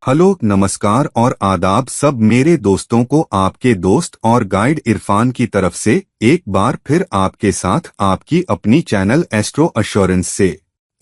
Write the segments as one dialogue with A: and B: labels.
A: Hello, नमस्कार और आदाब सब मेरे दोस्तों को आपके दोस्त और गाइड इरफान की तरफ से एक बार फिर आपके साथ आपकी अपनी चैनल एस्ट्रो एश्योरेंस से।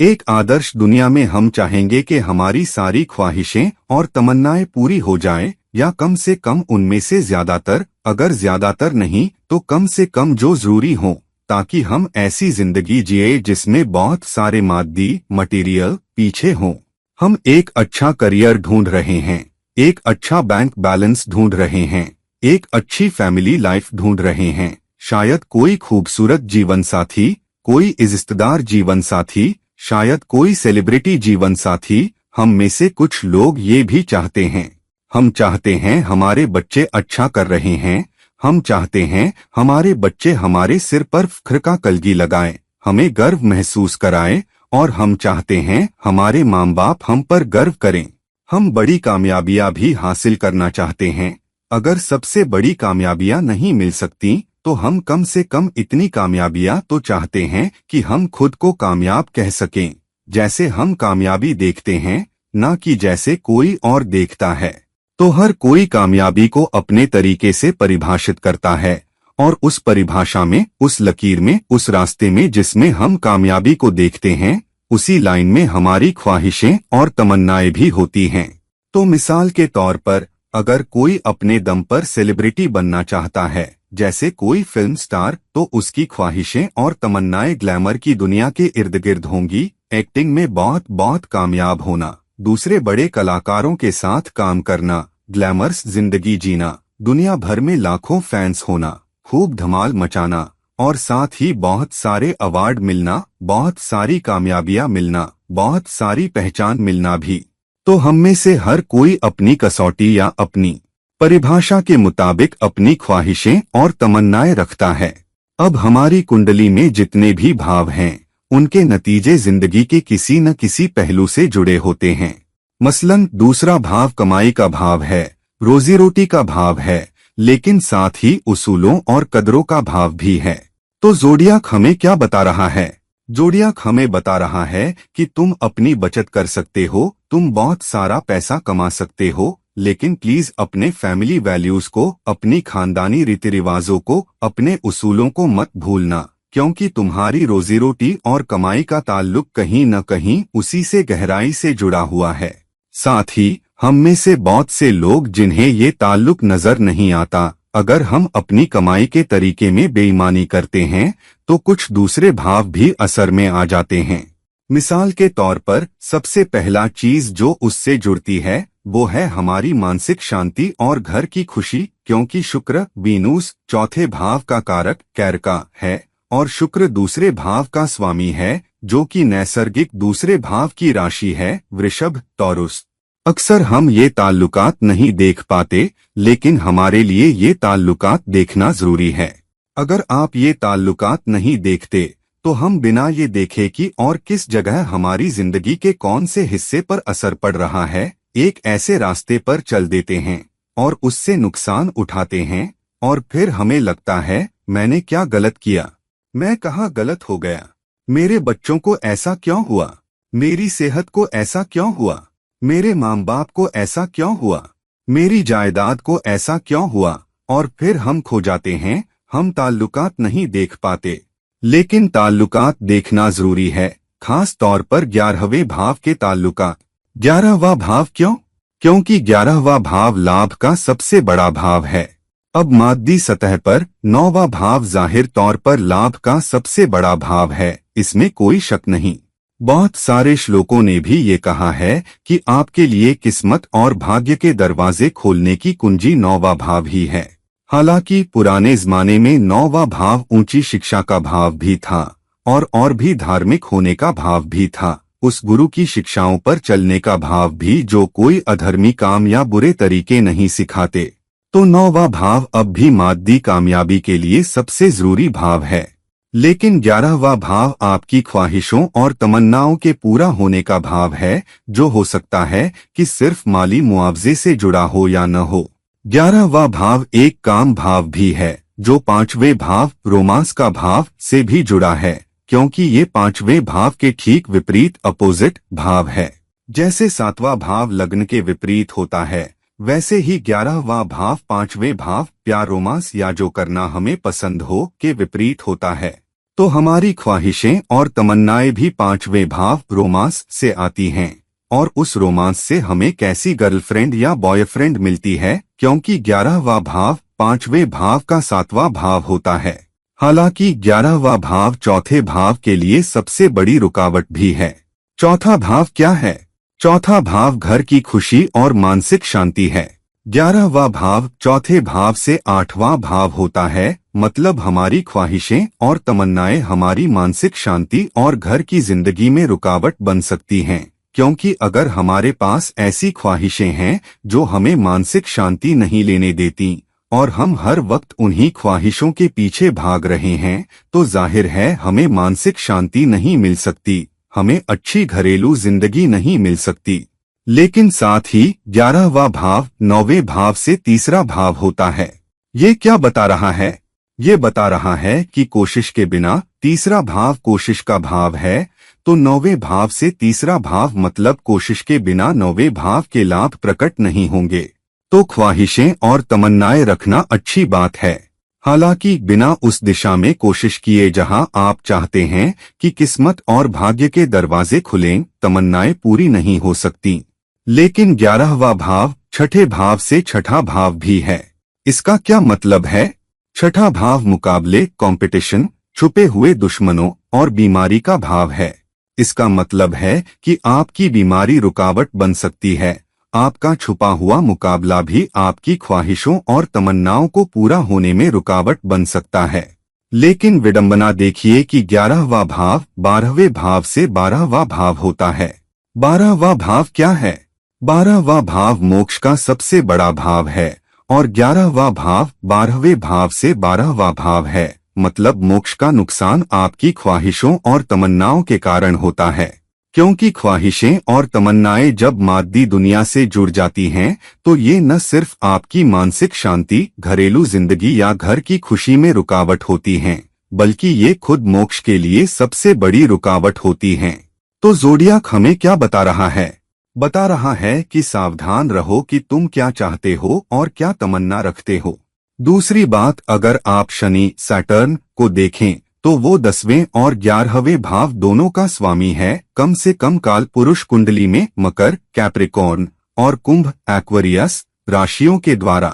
A: एक आदर्श दुनिया में हम चाहेंगे कि हमारी सारी ख्वाहिशें और तमन्नाएं पूरी हो जाएं, या कम से कम उनमें से ज्यादातर, अगर ज्यादातर नहीं तो कम से कम जो जरूरी हो, ताकि हम ऐसी जिंदगी जिए जिसमें बहुत सारे मादी मटेरियल पीछे हों। हम एक अच्छा करियर ढूंढ रहे हैं, एक अच्छा बैंक बैलेंस ढूंढ रहे हैं, एक अच्छी फैमिली लाइफ ढूंढ रहे हैं, शायद कोई खूबसूरत जीवन साथी, कोई इज्जतदार जीवन साथी, शायद कोई सेलिब्रिटी जीवन साथी। हम में से कुछ लोग ये भी चाहते हैं। हम चाहते हैं हमारे बच्चे अच्छा कर रहे हैं, हम चाहते हैं हमारे बच्चे हमारे सिर पर फख्र का कलगी लगाएं, हमें गर्व महसूस कराएं, और हम चाहते हैं हमारे माँ बाप हम पर गर्व करें। हम बड़ी कामयाबियां भी हासिल करना चाहते हैं। अगर सबसे बड़ी कामयाबियां नहीं मिल सकती तो हम कम से कम इतनी कामयाबियां तो चाहते हैं कि हम खुद को कामयाब कह सकें, जैसे हम कामयाबी देखते हैं, न कि जैसे कोई और देखता है। तो हर कोई कामयाबी को अपने तरीके से परिभाषित करता है, और उस परिभाषा में, उस लकीर में, उस रास्ते में जिसमें हम कामयाबी को देखते हैं, उसी लाइन में हमारी ख्वाहिशें और तमन्नाएं भी होती हैं। तो मिसाल के तौर पर, अगर कोई अपने दम पर सेलिब्रिटी बनना चाहता है, जैसे कोई फिल्म स्टार, तो उसकी ख्वाहिशें और तमन्नाएं ग्लैमर की दुनिया के इर्द गिर्द होंगी। एक्टिंग में बहुत बहुत कामयाब होना, दूसरे बड़े कलाकारों के साथ काम करना, ग्लैमरस जिंदगी जीना, दुनिया भर में लाखों फैंस होना, खूब धमाल मचाना, और साथ ही बहुत सारे अवार्ड मिलना, बहुत सारी कामयाबियां मिलना, बहुत सारी पहचान मिलना भी। तो हम में से हर कोई अपनी कसौटी या अपनी परिभाषा के मुताबिक अपनी ख्वाहिशें और तमन्नाएं रखता है। अब हमारी कुंडली में जितने भी भाव हैं, उनके नतीजे जिंदगी के किसी न किसी पहलू से जुड़े होते हैं। मसलन दूसरा भाव कमाई का भाव है, रोजी रोटी का भाव है, लेकिन साथ ही उसूलों और कदरों का भाव भी है। तो ज़ोडियाक हमें क्या बता रहा है? ज़ोडियाक हमें बता रहा है कि तुम अपनी बचत कर सकते हो, तुम बहुत सारा पैसा कमा सकते हो, लेकिन प्लीज अपने फैमिली वैल्यूज को, अपनी खानदानी रीति रिवाजों को, अपने उसूलों को मत भूलना, क्योंकि तुम्हारी रोजी रोटी और कमाई का ताल्लुक कहीं न कहीं उसी से गहराई से जुड़ा हुआ है। साथ ही हम में से बहुत से लोग जिन्हें ये ताल्लुक नजर नहीं आता, अगर हम अपनी कमाई के तरीके में बेईमानी करते हैं तो कुछ दूसरे भाव भी असर में आ जाते हैं। मिसाल के तौर पर, सबसे पहला चीज जो उससे जुड़ती है वो है हमारी मानसिक शांति और घर की खुशी, क्योंकि शुक्र वीनूस चौथे भाव का कारक कैरका है, और शुक्र दूसरे भाव का स्वामी है, जो कि नैसर्गिक दूसरे भाव की राशि है, वृषभ टॉरस। अक्सर हम ये ताल्लुकात नहीं देख पाते, लेकिन हमारे लिए ये ताल्लुकात देखना जरूरी है। अगर आप ये ताल्लुकात नहीं देखते तो हम बिना ये देखे कि और किस जगह हमारी जिंदगी के कौन से हिस्से पर असर पड़ रहा है, एक ऐसे रास्ते पर चल देते हैं और उससे नुकसान उठाते हैं, और फिर हमें लगता है मैंने क्या गलत किया, मैं कहाँ गलत हो गया, मेरे बच्चों को ऐसा क्यों हुआ, मेरी सेहत को ऐसा क्यों हुआ, मेरे माँ बाप को ऐसा क्यों हुआ, मेरी जायदाद को ऐसा क्यों हुआ, और फिर हम खो जाते हैं। हम ताल्लुकात नहीं देख पाते, लेकिन ताल्लुकात देखना जरूरी है, खास तौर पर 11वें भाव के ताल्लुकात। 11वां भाव क्यों? क्योंकि 11वां भाव लाभ का सबसे बड़ा भाव है। अब मादी सतह पर 9वां भाव जाहिर तौर पर लाभ का सबसे बड़ा भाव है, इसमें कोई शक नहीं। बहुत सारे श्लोकों ने भी ये कहा है कि आपके लिए किस्मत और भाग्य के दरवाजे खोलने की कुंजी 9वां भाव ही है। हालांकि पुराने जमाने में 9वां भाव ऊंची शिक्षा का भाव भी था, और भी धार्मिक होने का भाव भी था, उस गुरु की शिक्षाओं पर चलने का भाव भी, जो कोई अधर्मी काम या बुरे तरीके नहीं सिखाते। तो 9वां भाव अब भी मादी कामयाबी के लिए सबसे जरूरी भाव है। लेकिन 11वां भाव आपकी ख्वाहिशों और तमन्नाओं के पूरा होने का भाव है, जो हो सकता है कि सिर्फ माली मुआवजे से जुड़ा हो या न हो। 11वां भाव एक काम भाव भी है, जो 5वें भाव रोमांस का भाव से भी जुड़ा है, क्योंकि ये 5वें भाव के ठीक विपरीत अपोजिट भाव है। जैसे 7वां भाव लग्न के विपरीत होता है, वैसे ही 11वां भाव 5वें भाव प्यार रोमांस या जो करना हमें पसंद हो के विपरीत होता है। तो हमारी ख्वाहिशें और तमन्नाएं भी 5वें भाव रोमांस से आती हैं, और उस रोमांस से हमें कैसी गर्लफ्रेंड या बॉयफ्रेंड मिलती है, क्योंकि 11वां भाव 5वें भाव का 7वां भाव होता है। हालांकि 11वां भाव चौथे भाव के लिए सबसे बड़ी रुकावट भी है। चौथा भाव क्या है? चौथा भाव घर की खुशी और मानसिक शांति है। 11वां भाव चौथे भाव से 8वां भाव होता है, मतलब हमारी ख्वाहिशें और तमन्नाएं हमारी मानसिक शांति और घर की जिंदगी में रुकावट बन सकती हैं, क्योंकि अगर हमारे पास ऐसी ख्वाहिशें हैं जो हमें मानसिक शांति नहीं लेने देती और हम हर वक्त उन्हीं ख्वाहिशों के पीछे भाग रहे हैं, तो जाहिर है हमें मानसिक शांति नहीं मिल सकती, हमें अच्छी घरेलू जिंदगी नहीं मिल सकती। लेकिन साथ ही 11वां भाव 9वें भाव से तीसरा भाव होता है। ये क्या बता रहा है? ये बता रहा है कि कोशिश के बिना तीसरा भाव कोशिश का भाव है, तो 9वें भाव से तीसरा भाव मतलब कोशिश के बिना 9वें भाव के लाभ प्रकट नहीं होंगे। तो ख्वाहिशें और तमन्नाएं रखना अच्छी बात है, हालांकि बिना उस दिशा में कोशिश किए जहां आप चाहते हैं कि किस्मत और भाग्य के दरवाजे खुलें, तमन्नाएं पूरी नहीं हो सकती। लेकिन 11वां भाव छठे भाव से छठा भाव भी है। इसका क्या मतलब है? छठा भाव मुकाबले, कंपटीशन, छुपे हुए दुश्मनों और बीमारी का भाव है। इसका मतलब है कि आपकी बीमारी रुकावट बन सकती है। आपका छुपा हुआ मुकाबला भी आपकी ख्वाहिशों और तमन्नाओं को पूरा होने में रुकावट बन सकता है। लेकिन विडंबना देखिए कि 11वां भाव 12वें भाव से 12वां भाव होता है। 12वां भाव क्या है? 12वां भाव मोक्ष का सबसे बड़ा भाव है और 11वां भाव 12वें भाव से 12वां भाव है, मतलब मोक्ष का नुकसान आपकी ख्वाहिशों और तमन्नाओं के कारण होता है। क्योंकि ख्वाहिशें और तमन्नाएं जब मादी दुनिया से जुड़ जाती हैं, तो ये न सिर्फ आपकी मानसिक शांति, घरेलू जिंदगी या घर की खुशी में रुकावट होती हैं, बल्कि ये खुद मोक्ष के लिए सबसे बड़ी रुकावट होती हैं। तो ज़ोडियाक हमें क्या बता रहा है? बता रहा है कि सावधान रहो कि तुम क्या चाहते हो और क्या तमन्ना रखते हो। दूसरी बात, अगर आप शनि सैटर्न को देखें तो वो 10वें और 11वें भाव दोनों का स्वामी है, कम से कम काल पुरुष कुंडली में मकर, कैप्रिकॉर्न और कुंभ एक्वेरियस राशियों के द्वारा।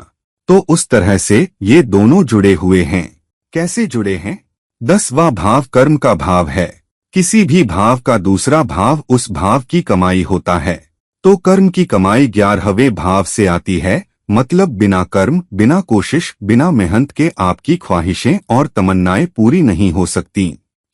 A: तो उस तरह से ये दोनों जुड़े हुए हैं। कैसे जुड़े हैं? 10वां भाव कर्म का भाव है। किसी भी भाव का दूसरा भाव उस भाव की कमाई होता है। तो कर्म की कमाई 11वें भाव से आती है, मतलब बिना कर्म, बिना कोशिश, बिना मेहनत के आपकी ख्वाहिशें और तमन्नाएं पूरी नहीं हो सकती।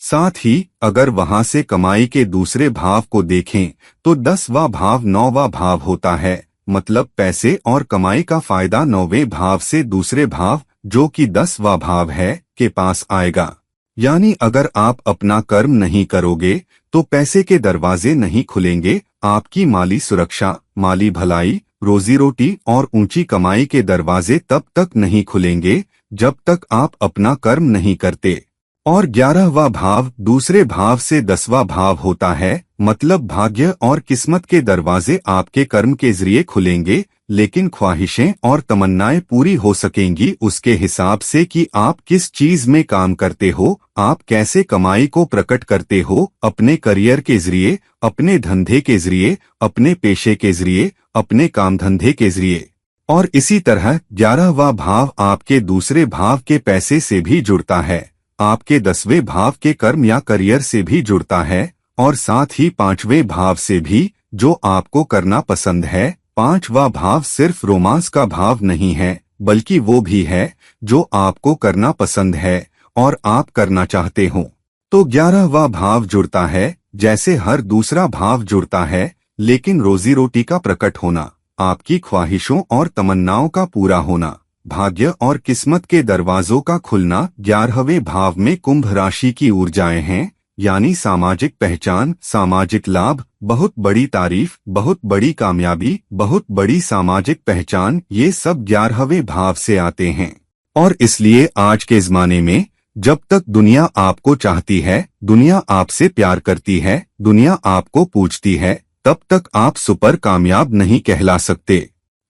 A: साथ ही अगर वहां से कमाई के दूसरे भाव को देखें तो 10वां भाव 9वां भाव होता है, मतलब पैसे और कमाई का फायदा 9वें भाव से दूसरे भाव जो कि 10वां भाव है के पास आएगा। यानी अगर आप अपना कर्म नहीं करोगे तो पैसे के दरवाजे नहीं खुलेंगे, आपकी माली सुरक्षा, माली भलाई, रोजी रोटी और ऊंची कमाई के दरवाजे तब तक नहीं खुलेंगे जब तक आप अपना कर्म नहीं करते। और 11वां भाव दूसरे भाव से 10वां भाव होता है, मतलब भाग्य और किस्मत के दरवाजे आपके कर्म के जरिए खुलेंगे, लेकिन ख्वाहिशें और तमन्नाएं पूरी हो सकेंगी उसके हिसाब से कि आप किस चीज में काम करते हो, आप कैसे कमाई को प्रकट करते हो, अपने करियर के जरिए, अपने धंधे के जरिए, अपने पेशे के जरिए, अपने काम धंधे के जरिए। और इसी तरह 11वां भाव आपके दूसरे भाव के पैसे से भी जुड़ता है, आपके 10वें भाव के कर्म या करियर से भी जुड़ता है, और साथ ही 5वें भाव से भी, जो आपको करना पसंद है। 5वां भाव सिर्फ रोमांस का भाव नहीं है, बल्कि वो भी है जो आपको करना पसंद है और आप करना चाहते हो। तो 11वां भाव जुड़ता है जैसे हर दूसरा भाव जुड़ता है, लेकिन रोजी रोटी का प्रकट होना, आपकी ख्वाहिशों और तमन्नाओं का पूरा होना, भाग्य और किस्मत के दरवाजों का खुलना 11वें भाव में कुंभ राशि की ऊर्जाएं हैं, यानी सामाजिक पहचान, सामाजिक लाभ, बहुत बड़ी तारीफ, बहुत बड़ी कामयाबी, बहुत बड़ी सामाजिक पहचान, ये सब 11वें भाव से आते हैं। और इसलिए आज के ज़माने में जब तक दुनिया आपको चाहती है, दुनिया आपसे प्यार करती है, दुनिया आपको पूछती है, तब तक आप सुपर कामयाब नहीं कहला सकते।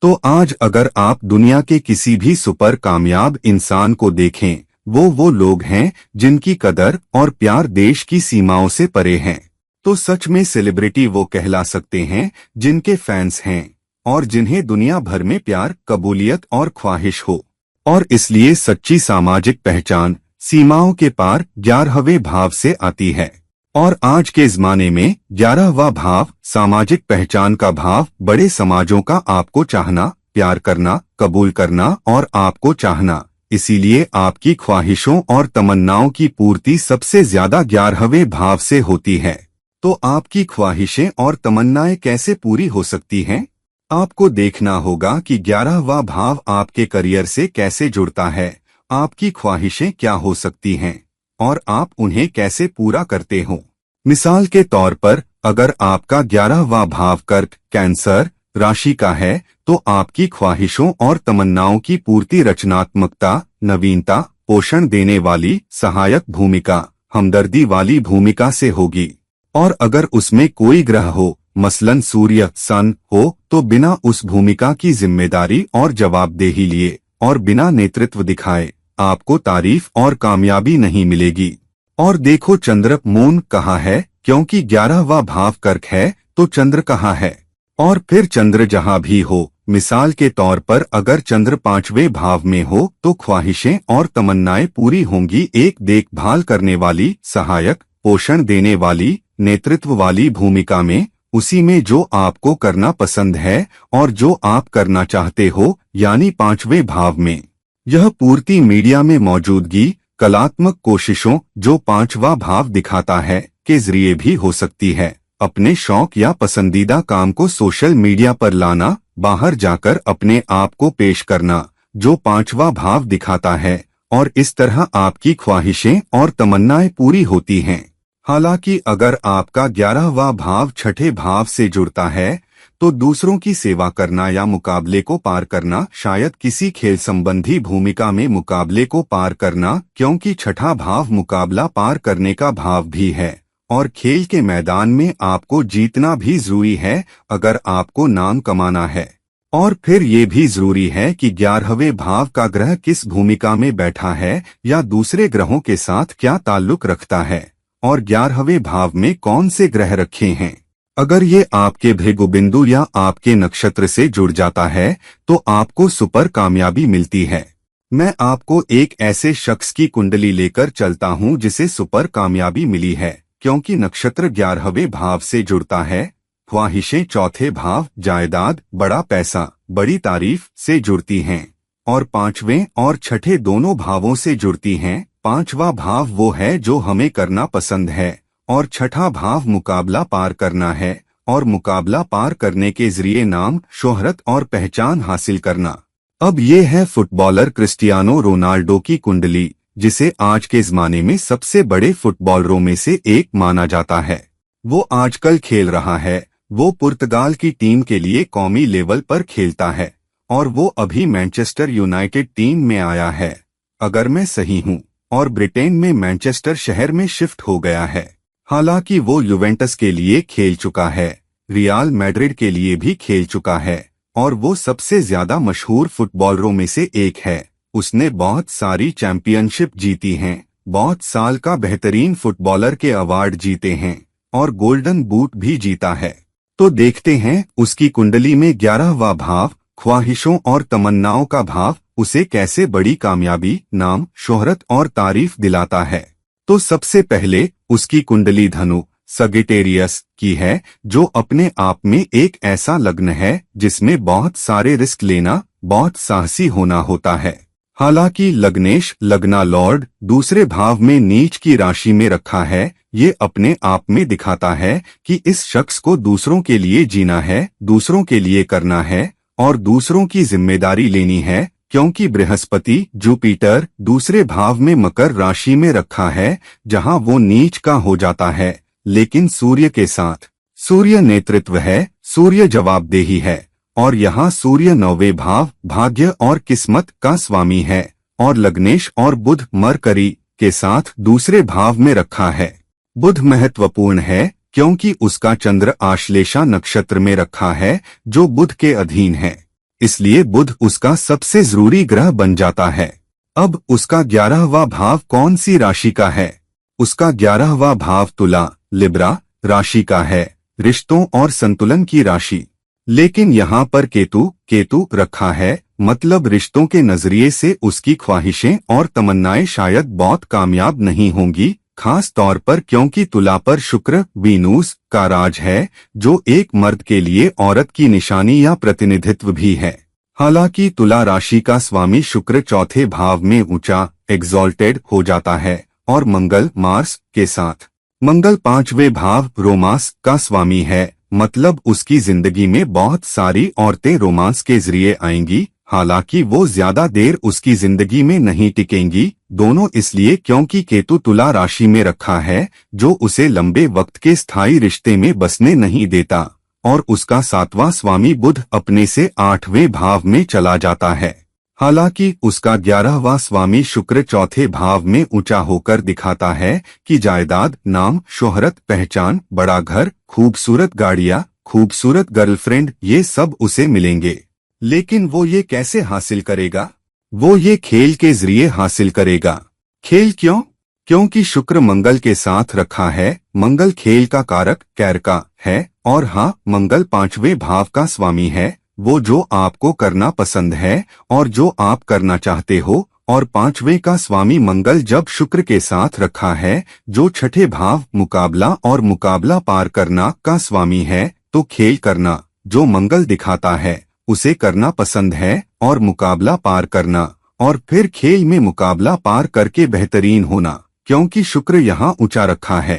A: तो आज अगर आप दुनिया के किसी भी सुपर कामयाब इंसान को देखें, वो लोग हैं जिनकी कदर और प्यार देश की सीमाओं से परे हैं। तो सच में सेलिब्रिटी वो कहला सकते हैं जिनके फैंस हैं और जिन्हें दुनिया भर में प्यार, कबूलियत और ख्वाहिश हो। और इसलिए सच्ची सामाजिक पहचान सीमाओं के पार 11वें भाव से आती है। और आज के ज़माने में 11वां भाव सामाजिक पहचान का भाव बड़े समाजों का आपको चाहना, प्यार करना, कबूल करना और आपको चाहना। इसीलिए आपकी ख्वाहिशों और तमन्नाओं की पूर्ति सबसे ज्यादा 11वें भाव से होती है। तो आपकी ख्वाहिशें और तमन्नाएं कैसे पूरी हो सकती हैं? आपको देखना होगा कि 11वां भाव आपके करियर से कैसे जुड़ता है, आपकी ख्वाहिशें क्या हो सकती हैं और आप उन्हें कैसे पूरा करते हो। मिसाल के तौर पर अगर आपका 11वां भाव कर्क, कैंसर राशि का है, तो आपकी ख्वाहिशों और तमन्नाओं की पूर्ति रचनात्मकता, नवीनता, पोषण देने वाली सहायक भूमिका, हमदर्दी वाली भूमिका से होगी। और अगर उसमें कोई ग्रह हो, मसलन सूर्य, सन हो, तो बिना उस भूमिका की जिम्मेदारी और जवाबदेही लिए और बिना नेतृत्व दिखाए आपको तारीफ और कामयाबी नहीं मिलेगी। और देखो चंद्र, मून कहाँ है, क्योंकि 11वां भाव कर्क है तो चंद्र कहाँ है। और फिर चंद्र जहां भी हो, मिसाल के तौर पर अगर चंद्र 5वें भाव में हो तो ख्वाहिशें और तमन्नाएं पूरी होंगी एक देखभाल करने वाली, सहायक, पोषण देने वाली, नेतृत्व वाली भूमिका में, उसी में जो आपको करना पसंद है और जो आप करना चाहते हो, यानी 5वें भाव में। यह पूर्ति मीडिया में मौजूदगी, कलात्मक कोशिशों जो 5वां भाव दिखाता है के जरिए भी हो सकती है। अपने शौक या पसंदीदा काम को सोशल मीडिया पर लाना, बाहर जाकर अपने आप को पेश करना जो 5वां भाव दिखाता है, और इस तरह आपकी ख्वाहिशें और तमन्नाएं पूरी होती हैं। हालांकि अगर आपका 11वां भाव 6ठे भाव से जुड़ता है तो दूसरों की सेवा करना या मुकाबले को पार करना, शायद किसी खेल संबंधी भूमिका में मुकाबले को पार करना, क्योंकि 6ठा भाव मुकाबला पार करने का भाव भी है और खेल के मैदान में आपको जीतना भी जरूरी है अगर आपको नाम कमाना है। और फिर ये भी जरूरी है कि 11वें भाव का ग्रह किस भूमिका में बैठा है या दूसरे ग्रहों के साथ क्या ताल्लुक रखता है और 11वें भाव में कौन से ग्रह रखे हैं। अगर ये आपके भृगु बिंदु या आपके नक्षत्र से जुड़ जाता है तो आपको सुपर कामयाबी मिलती है। मैं आपको एक ऐसे शख्स की कुंडली लेकर चलता हूँ जिसे सुपर कामयाबी मिली है, क्योंकि नक्षत्र 11वें भाव से जुड़ता है, ख्वाहिशें 4थे भाव, जायदाद, बड़ा पैसा, बड़ी तारीफ से जुड़ती हैं और 5वें और 6ठे दोनों भावों से जुड़ती हैं। 5वां भाव वो है जो हमें करना पसंद है और 6ठा भाव मुकाबला पार करना है और मुकाबला पार करने के जरिए नाम, शोहरत और पहचान हासिल करना। अब ये है फुटबॉलर क्रिस्टियानो रोनाल्डो की कुंडली, जिसे आज के ज़माने में सबसे बड़े फुटबॉलरों में से एक माना जाता है। वो आजकल खेल रहा है, वो पुर्तगाल की टीम के लिए कौमी लेवल पर खेलता है और वो अभी मैनचेस्टर यूनाइटेड टीम में आया है, अगर मैं सही हूँ, और ब्रिटेन में मैनचेस्टर शहर में शिफ्ट हो गया है। हालांकि वो यूवेंटस के लिए खेल चुका है, रियल मैड्रिड के लिए भी खेल चुका है और वो सबसे ज्यादा मशहूर फुटबॉलरों में से एक है। उसने बहुत सारी चैंपियनशिप जीती हैं, बहुत साल का बेहतरीन फुटबॉलर के अवार्ड जीते हैं और गोल्डन बूट भी जीता है। तो देखते हैं उसकी कुंडली में 11वां भाव, ख्वाहिशों और तमन्नाओं का भाव, उसे कैसे बड़ी कामयाबी, नाम, शोहरत और तारीफ दिलाता है। तो सबसे पहले उसकी कुंडली धनु, सगिटेरियस की है, जो अपने आप में एक ऐसा लग्न है जिसमें बहुत सारे रिस्क लेना, बहुत साहसी होना होता है। हालांकि लग्नेश, लग्ना लॉर्ड, दूसरे भाव में नीच की राशि में रखा है, ये अपने आप में दिखाता है कि इस शख्स को दूसरों के लिए जीना है, दूसरों के लिए करना है और दूसरों की जिम्मेदारी लेनी है, क्योंकि बृहस्पति, जुपिटर दूसरे भाव में मकर राशि में रखा है, जहां वो नीच का हो जाता है, लेकिन सूर्य के साथ। सूर्य नेतृत्व है, सूर्य जवाबदेही है और यहाँ सूर्य 9वें भाव, भाग्य और किस्मत का स्वामी है और लग्नेश और बुध, मरकरी के साथ दूसरे भाव में रखा है। बुध महत्वपूर्ण है क्योंकि उसका चंद्र आश्लेषा नक्षत्र में रखा है जो बुध के अधीन है, इसलिए बुध उसका सबसे जरूरी ग्रह बन जाता है। अब उसका 11वां भाव कौन सी राशि का है? उसका 11वां भाव तुला लिब्रा राशि का है, रिश्तों और संतुलन की राशि। लेकिन यहाँ पर केतु रखा है, मतलब रिश्तों के नजरिए से उसकी ख्वाहिशें और तमन्नाएं शायद बहुत कामयाब नहीं होंगी, खास तौर पर क्योंकि तुला पर शुक्र वीनूस का राज है, जो एक मर्द के लिए औरत की निशानी या प्रतिनिधित्व भी है। हालांकि तुला राशि का स्वामी शुक्र चौथे भाव में ऊंचा एग्जॉल्टेड हो जाता है और मंगल मार्स के साथ। मंगल 5वें भाव रोमांस का स्वामी है, मतलब उसकी जिंदगी में बहुत सारी औरतें रोमांस के जरिए आएंगी। हालांकि वो ज्यादा देर उसकी जिंदगी में नहीं टिकेंगी, दोनों इसलिए क्योंकि केतु तुला राशि में रखा है, जो उसे लंबे वक्त के स्थायी रिश्ते में बसने नहीं देता। और उसका 7वां स्वामी बुध अपने से 8वें भाव में चला जाता है। हालांकि उसका 11वां स्वामी शुक्र चौथे भाव में ऊंचा होकर दिखाता है कि जायदाद, नाम, शोहरत, पहचान, बड़ा घर, खूबसूरत गाड़ियां, खूबसूरत गर्लफ्रेंड, ये सब उसे मिलेंगे। लेकिन वो ये कैसे हासिल करेगा? वो ये खेल के जरिए हासिल करेगा। खेल क्यों? क्योंकि शुक्र मंगल के साथ रखा है। मंगल खेल का कारक कैरका है, और हाँ, मंगल 5वें भाव का स्वामी है, वो जो आपको करना पसंद है और जो आप करना चाहते हो। और 5वें का स्वामी मंगल जब शुक्र के साथ रखा है, जो छठे भाव मुकाबला और मुकाबला पार करना का स्वामी है, तो खेल करना जो मंगल दिखाता है उसे करना पसंद है, और मुकाबला पार करना, और फिर खेल में मुकाबला पार करके बेहतरीन होना, क्योंकि शुक्र यहाँ ऊंचा रखा है।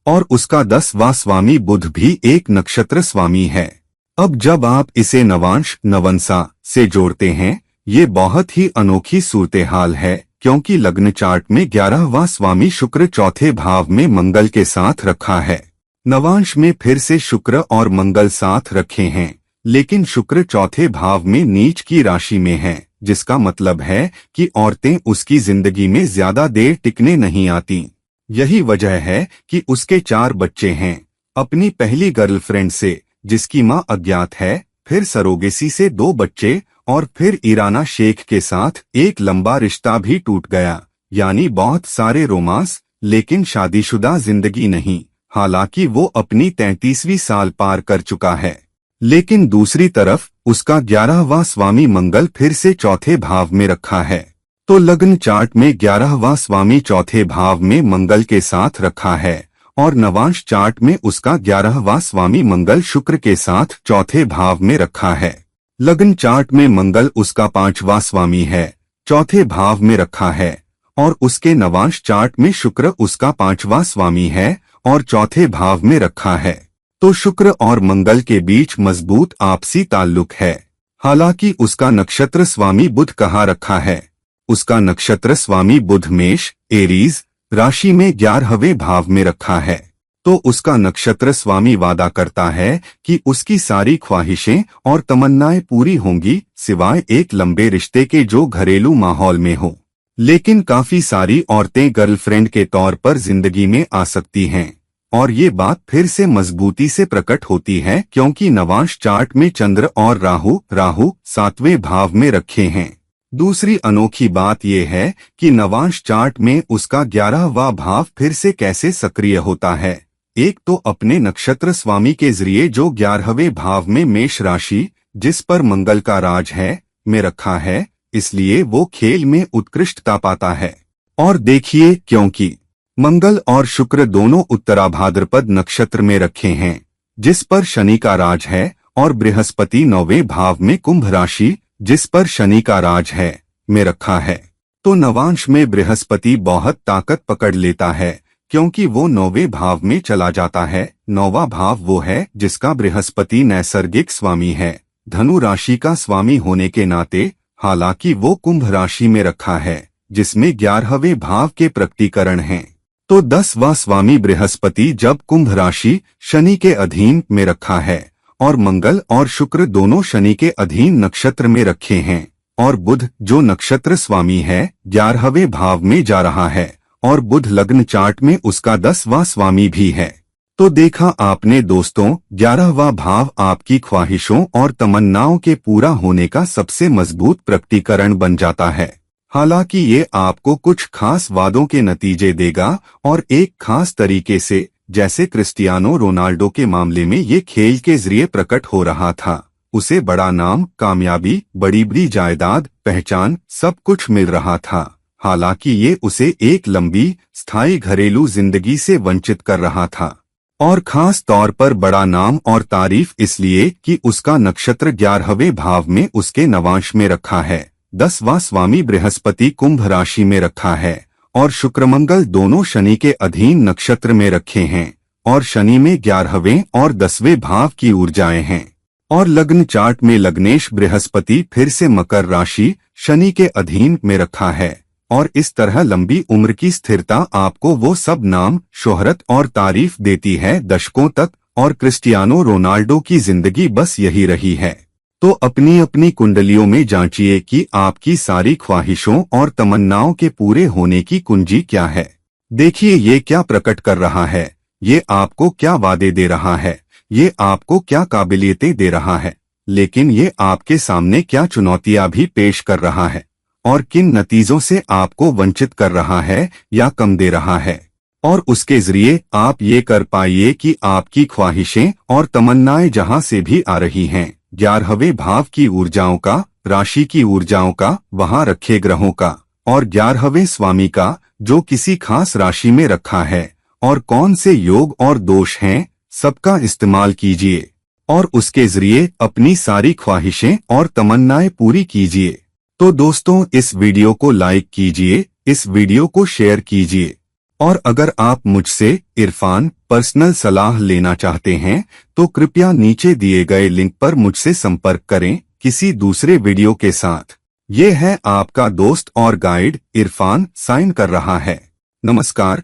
A: और उसका 10वां स्वामी बुध भी एक नक्षत्र स्वामी है। अब जब आप इसे नवांश नवंसा से जोड़ते हैं, ये बहुत ही अनोखी सूरत-ए-हाल है, क्योंकि लग्न चार्ट में 11वां स्वामी शुक्र चौथे भाव में मंगल के साथ रखा है। नवांश में फिर से शुक्र और मंगल साथ रखे हैं, लेकिन शुक्र चौथे भाव में नीच की राशि में है, जिसका मतलब है कि औरतें उसकी जिंदगी में ज्यादा देर टिकने नहीं आती। यही वजह है कि उसके 4 बच्चे हैं, अपनी पहली गर्लफ्रेंड से जिसकी मां अज्ञात है, फिर सरोगेसी से 2 बच्चे, और फिर ईराना शेख के साथ एक लंबा रिश्ता भी टूट गया। यानी बहुत सारे रोमांस, लेकिन शादीशुदा जिंदगी नहीं। हालांकि वो अपनी 33वीं साल पार कर चुका है। लेकिन दूसरी तरफ उसका 11वां स्वामी मंगल फिर से चौथे भाव में रखा है। तो लग्न चार्ट में 11वां स्वामी चौथे भाव में मंगल के साथ रखा है, और नवांश चार्ट में उसका 11वां स्वामी मंगल शुक्र के साथ चौथे भाव में रखा है। लग्न चार्ट में मंगल उसका 5वां स्वामी है, चौथे भाव में रखा है, और उसके नवांश चार्ट में शुक्र उसका 5वां स्वामी है और चौथे भाव में रखा है। तो शुक्र और मंगल के बीच मजबूत आपसी ताल्लुक है। हालांकि उसका नक्षत्र स्वामी बुध कहाँ रखा है? उसका नक्षत्र स्वामी बुध मेष एरीज राशि में 11वें भाव में रखा है। तो उसका नक्षत्र स्वामी वादा करता है कि उसकी सारी ख्वाहिशें और तमन्नाएं पूरी होंगी, सिवाय एक लंबे रिश्ते के जो घरेलू माहौल में हो। लेकिन काफी सारी औरतें गर्लफ्रेंड के तौर पर जिंदगी में आ सकती हैं, और ये बात फिर से मजबूती से प्रकट होती है क्योंकि नवांश चार्ट में चंद्र और राहु 7वें भाव में रखे हैं। दूसरी अनोखी बात यह है कि नवांश चार्ट में उसका 11वां भाव फिर से कैसे सक्रिय होता है। एक तो अपने नक्षत्र स्वामी के जरिए जो 11वें भाव में मेष राशि, जिस पर मंगल का राज है, में रखा है, इसलिए वो खेल में उत्कृष्टता पाता है। और देखिए, क्योंकि मंगल और शुक्र दोनों उत्तराभाद्रपद नक्षत्र में रखे हैं, जिस पर शनि का राज है, और बृहस्पति 9वें भाव में कुंभ राशि, जिस पर शनि का राज है, में रखा है। तो नवांश में बृहस्पति बहुत ताकत पकड़ लेता है, क्योंकि वो 9वें भाव में चला जाता है। 9वां भाव वो है जिसका बृहस्पति नैसर्गिक स्वामी है, धनु राशि का स्वामी होने के नाते। हालांकि वो कुंभ राशि में रखा है, जिसमें 11वें भाव के प्रकटीकरण हैं। तो 10वां स्वामी बृहस्पति जब कुंभ राशि शनि के अधीन में रखा है, और मंगल और शुक्र दोनों शनि के अधीन नक्षत्र में रखे हैं, और बुध जो नक्षत्र स्वामी है 11वें भाव में जा रहा है, और बुध लग्न चार्ट में उसका 10वां स्वामी भी है। तो देखा आपने दोस्तों, 11वां भाव आपकी ख्वाहिशों और तमन्नाओं के पूरा होने का सबसे मजबूत प्रकटीकरण बन जाता है। हालांकि ये आपको कुछ खास वादों के नतीजे देगा और एक खास तरीके से, जैसे क्रिस्टियानो रोनाल्डो के मामले में ये खेल के जरिए प्रकट हो रहा था। उसे बड़ा नाम, कामयाबी, बड़ी जायदाद, पहचान, सब कुछ मिल रहा था। हालांकि ये उसे एक लंबी, स्थायी घरेलू जिंदगी से वंचित कर रहा था। और खास तौर पर बड़ा नाम और तारीफ इसलिए कि उसका नक्षत्र 11वें भाव में उसके नवांश में रखा है। 10वां स्वामी बृहस्पति कुंभ राशि में रखा है और शुक्र मंगल दोनों शनि के अधीन नक्षत्र में रखे हैं। और शनि में 11वें और 10वें भाव की ऊर्जाएं हैं। और लग्न चार्ट में लग्नेश बृहस्पति फिर से मकर राशि, शनि के अधीन में रखा है। और इस तरह लंबी उम्र की स्थिरता आपको वो सब नाम, शोहरत और तारीफ देती है दशकों तक। और क्रिस्टियानो रोनाल्डो की जिंदगी बस यही रही है। तो अपनी अपनी कुंडलियों में जांचिए कि आपकी सारी ख्वाहिशों और तमन्नाओं के पूरे होने की कुंजी क्या है। देखिए ये क्या प्रकट कर रहा है, ये आपको क्या वादे दे रहा है, ये आपको क्या काबिलियतें दे रहा है, लेकिन ये आपके सामने क्या चुनौतियां भी पेश कर रहा है और किन नतीजों से आपको वंचित कर रहा है या कम दे रहा है। और उसके जरिए आप ये कर पाइए कि आपकी ख्वाहिशें और तमन्नाएं जहां से भी आ रही हैं, 11वें भाव की ऊर्जाओं का, राशि की ऊर्जाओं का, वहां रखे ग्रहों का और 11वें स्वामी का जो किसी खास राशि में रखा है, और कौन से योग और दोष हैं, सबका इस्तेमाल कीजिए और उसके जरिए अपनी सारी ख्वाहिशें और तमन्नाएं पूरी कीजिए। तो दोस्तों, इस वीडियो को लाइक कीजिए, इस वीडियो को शेयर कीजिए और अगर आप मुझसे इरफान पर्सनल सलाह लेना चाहते हैं तो कृपया नीचे दिए गए लिंक पर मुझसे संपर्क करें किसी दूसरे वीडियो के साथ। ये है आपका दोस्त और गाइड इरफान साइन कर रहा है। नमस्कार।